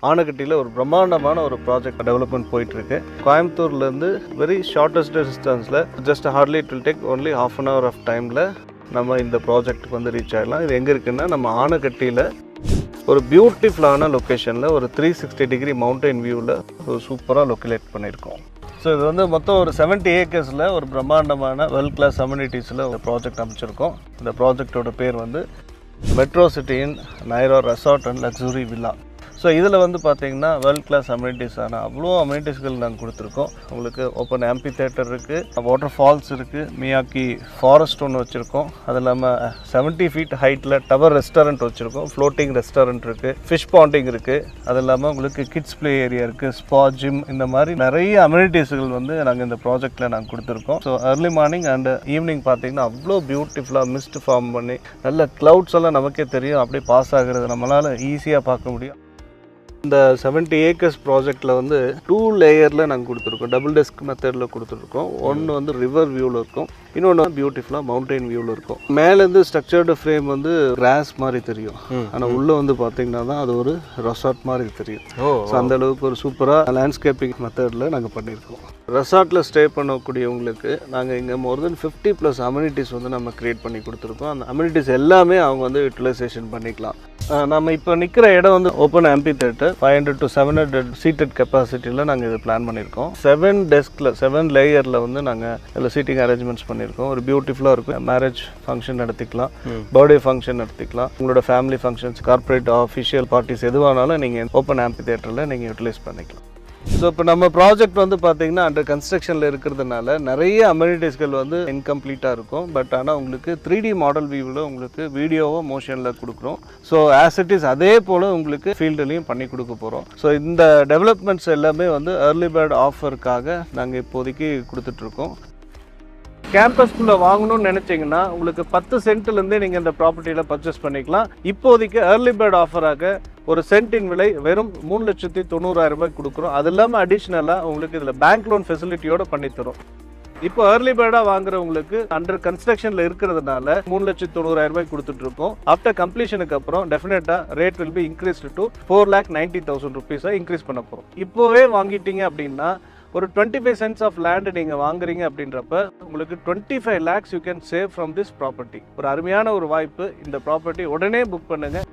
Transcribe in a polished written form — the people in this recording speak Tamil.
ஆனகட்டியில் ஒரு பிரம்மாண்டமான ஒரு ப்ராஜெக்ட் டெவலப்மெண்ட் போயிட்டுருக்கு. கோயம்புத்தூர்லேருந்து வெரி ஷார்ட்டஸ்ட் டிஸ்டன்ஸில் just hardly it will take only ½ an hour of டைமில் நம்ம இந்த ப்ராஜெக்ட்டுக்கு வந்து ரீச் ஆகிடலாம். இது எங்கே இருக்குன்னா நம்ம ஆனகட்டியில் ஒரு பியூட்டிஃபுல்லான லொக்கேஷனில் ஒரு 360 டிகிரி மவுண்டைன் வியூவில் ஒரு சூப்பராக லொக்கேட் பண்ணியிருக்கோம். ஸோ இது வந்து மொத்தம் ஒரு 70 ஏக்கர்ஸில் ஒரு பிரம்மாண்டமான வேர்ல்ட் கிளாஸ் அம்யூனிட்டிஸில் ஒரு ப்ராஜெக்ட் அமைச்சிருக்கோம். இந்த ப்ராஜெக்டோட பேர் வந்து metro city in Naira resort and luxury villa. So இதில் வந்து பார்த்தீங்கன்னா வேர்ல்ட் கிளாஸ் அம்யூனிட்டிஸான அவ்வளோ அம்யூனிட்டிஸ்கள் நாங்கள் கொடுத்துருக்கோம். உங்களுக்கு ஓப்பன் ஆம்பி தேட்டர் இருக்குது, வாட்டர் ஃபால்ஸ் இருக்குது, மியாக்கி ஃபாரஸ்ட் ஒன்று வச்சுருக்கோம். அது இல்லாமல் 70 feet ஹைட்டில் டவர் ரெஸ்டாரண்ட் வச்சுருக்கோம், ஃப்ளோட்டிங் ரெஸ்டாரண்ட் இருக்குது, ஃபிஷ் பாண்டிங் இருக்குது. அது இல்லாமல் உங்களுக்கு கிட்ஸ் ப்ளே ஏரியா இருக்குது, ஸ்பா, ஜிம், இந்த மாதிரி நிறைய அம்யூனிட்டிஸ்கள் வந்து நாங்கள் இந்த ப்ராஜெக்டில் நாங்கள் கொடுத்துருக்கோம். So early morning and evening பார்த்தீங்கன்னா அவ்வளோ பியூட்டிஃபுல்லாக மிஸ்ட் ஃபார்ம் பண்ணி நல்ல க்ளவுட்ஸ் எல்லாம் நமக்கே தெரியும், அப்படியே பாஸ் ஆகுறது நம்மளால் ஈஸியாக பார்க்க முடியும். இந்த 70 ஏக்கர்ஸ் ப்ராஜெக்டில் வந்து 2 லேயரில் நாங்கள் கொடுத்துருக்கோம். டபுள் டெஸ்க் மெத்தடில் கொடுத்துருக்கோம். ஒன்று வந்து ரிவர் வியூவில் இருக்கும், இன்னொன்று பியூட்டிஃபுல்லாக மவுண்டைன் வியூவில் இருக்கும். மேலேருந்து ஸ்ட்ரக்சர்டு ஃப்ரேம் வந்து கிராஸ் மாதிரி தெரியும், ஆனால் உள்ளே வந்து பார்த்தீங்கன்னா தான் அது ஒரு ரெசார்ட் மாதிரி தெரியும். ஸோ அந்த அளவுக்கு ஒரு சூப்பராக லேண்ட்ஸ்கேப்பிங் மெத்தடில் நாங்கள் பண்ணியிருக்கோம். ரெசார்ட்டில் ஸ்டே பண்ணக்கூடியவங்களுக்கு நாங்கள் இங்கே மோர் தென் 50+ அம்யூனிட்டிஸ் வந்து நம்ம க்ரியேட் பண்ணி கொடுத்துருக்கோம். அந்த அம்யூனிட்டிஸ் எல்லாமே அவங்க வந்து யூட்டிலைசேஷன் பண்ணிக்கலாம். நம்ம இப்போ நிற்கிற இடம் வந்து ஓப்பன் ஆம்பி தேட்டர், 500 to 700 சீட்டட் கெப்பாசிட்டியில் நாங்கள் இது பிளான் பண்ணியிருக்கோம். 7 டெஸ்கில் 7 லேயரில் வந்து நாங்கள் இதில் சீட்டிங் அரேஞ்ச்மெண்ட்ஸ் பண்ணியிருக்கோம். ஒரு பியூட்டிஃபுல்லாக இருக்கும். மேரேஜ் ஃபங்க்ஷன் நடத்திக்கலாம், பர்த்டே ஃபங்க்ஷன் நடத்திக்கலாம், உங்களோட family functions, corporate official parties எதுவானாலும் நீங்கள் ஓப்பன் ஆம்பி தேட்டரில் நீங்கள் யூட்டிலைஸ் பண்ணிக்கலாம். ஸோ இப்போ நம்ம ப்ராஜெக்ட் வந்து பார்த்தீங்கன்னா அண்டர் கன்ஸ்ட்ரக்ஷனில் இருக்கிறதுனால நிறைய அம்யூனிட்டிஸ்கள் வந்து இன்கம்ப்ளீட்டாக இருக்கும். பட் ஆனால் உங்களுக்கு 3D மாடல் வியூவில் உங்களுக்கு வீடியோவோ மோஷனில் கொடுக்குறோம். ஸோ ஆஸ் இட் இஸ் அதே போல் உங்களுக்கு ஃபீல்டுலையும் பண்ணி கொடுக்க போகிறோம். ஸோ இந்த டெவலப்மெண்ட்ஸ் எல்லாமே வந்து ஏர்லி பேர்ட் ஆஃபருக்காக நாங்கள் இப்போதைக்கு கொடுத்துட்ருக்கோம். கேம்பஸ்குள்ளே வாங்கணும்னு நினச்சிங்கன்னா உங்களுக்கு 10 சென்ட்லேருந்தே நீங்கள் இந்த ப்ராப்பர்ட்டியில் பர்ச்சேஸ் பண்ணிக்கலாம். இப்போதைக்கு ஏர்லி பேர்ட் ஆஃபராக ஒரு சென்ட்டின் விலை வெறும் 3,90,000 ரூபாய் கொடுக்குறோம். அது இல்லாமல் அடிஷ்னலாக உங்களுக்கு இதில் பேங்க் லோன் ஃபெசிலிட்டியோடு பண்ணித்தரோம். இப்போ ஏர்லி பேர்டாக வாங்குறவங்களுக்கு அண்டர் கன்ஸ்ட்ரக்ஷனில் இருக்கிறதுனால 3,90,000 ரூபாய் கொடுத்துட்ருக்கோம். ஆஃப்டர் கம்ப்ளீஷனுக்கு அப்புறம் டெஃபினட்டாக rate will be increased to 4,90,000 ருபீஸாக இன்க்ரீஸ் பண்ண போகிறோம். இப்போவே வாங்கிட்டீங்க அப்படின்னா ஒரு 25 cents ஆஃப் லேண்டு நீங்கள் வாங்குறீங்க அப்படின்றப்ப உங்களுக்கு 25 lakhs you can save from this property. ஒரு அருமையான ஒரு வாய்ப்பு. இந்த ப்ராப்பர்ட்டி உடனே புக் பண்ணுங்கள்.